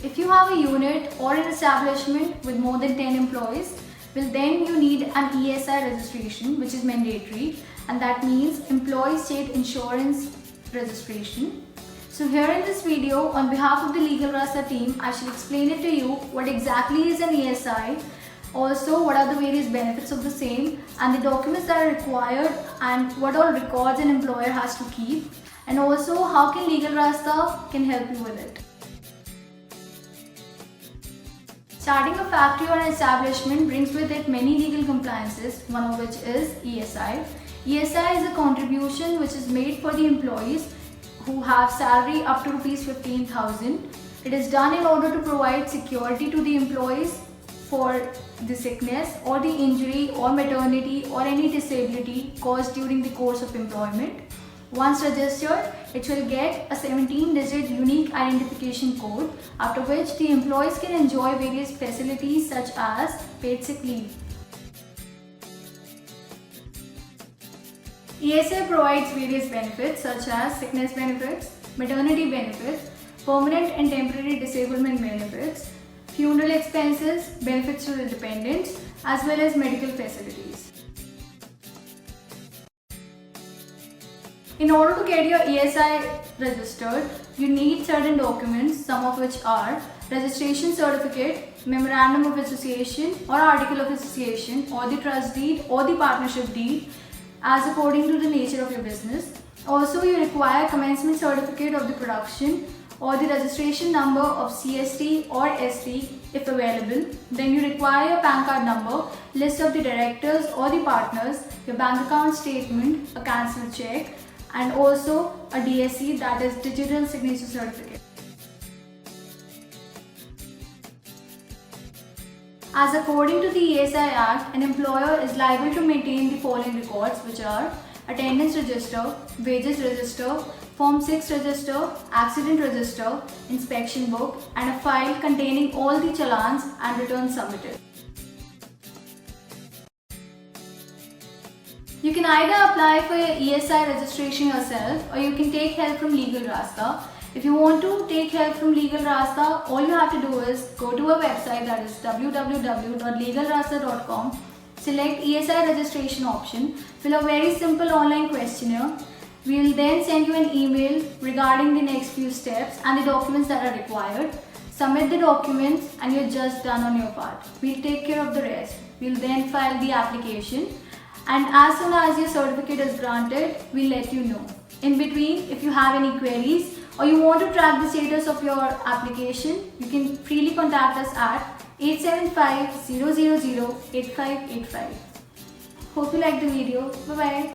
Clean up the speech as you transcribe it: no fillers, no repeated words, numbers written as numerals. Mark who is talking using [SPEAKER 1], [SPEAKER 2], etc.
[SPEAKER 1] If you have a unit or an establishment with more than 10 employees, well then you need an ESI registration, which is mandatory, and that means Employee State Insurance Registration. So here in this video, on behalf of the Legal Rasta team, I shall explain it to you what exactly is an ESI, also what are the various benefits of the same, and the documents that are required, and what all records an employer has to keep, and also how can Legal Rasta can help you with it. Starting a factory or an establishment brings with it many legal compliances, one of which is ESI. ESI is a contribution which is made for the employees who have salary up to Rs 15,000. It is done in order to provide security to the employees for the sickness or the injury or maternity or any disability caused during the course of employment. Once registered, it will get a 17-digit unique identification code, after which the employees can enjoy various facilities such as paid sick leave. ESI provides various benefits such as sickness benefits, maternity benefits, permanent and temporary disablement benefits, funeral expenses, benefits to the dependents, as well as medical facilities. In order to get your ESI registered, you need certain documents, some of which are registration certificate, memorandum of association or article of association, or the trust deed or the partnership deed, as according to the nature of your business. Also, you require commencement certificate of the production or the registration number of CST or ST if available. Then you require a PAN card number, list of the directors or the partners, your bank account statement, a cancelled check, and also a DSC, that is Digital Signature Certificate. As according to the ESI Act, an employer is liable to maintain the following records, which are attendance register, wages register, Form 6 register, accident register, inspection book, and a file containing all the challans and returns submitted. You can either apply for your ESI registration yourself, or you can take help from Legal Rasta. If you want to take help from Legal Rasta, all you have to do is go to our website, that is www.legalrasta.com, select ESI registration option, fill a very simple online questionnaire. We will then send you an email regarding the next few steps and the documents that are required. Submit the documents and you're just done on your part. We'll take care of the rest. We'll then file the application, and as soon as your certificate is granted, we'll let you know. In between, if you have any queries or you want to track the status of your application, you can freely contact us at 875-000-8585. Hope you liked the video. Bye bye.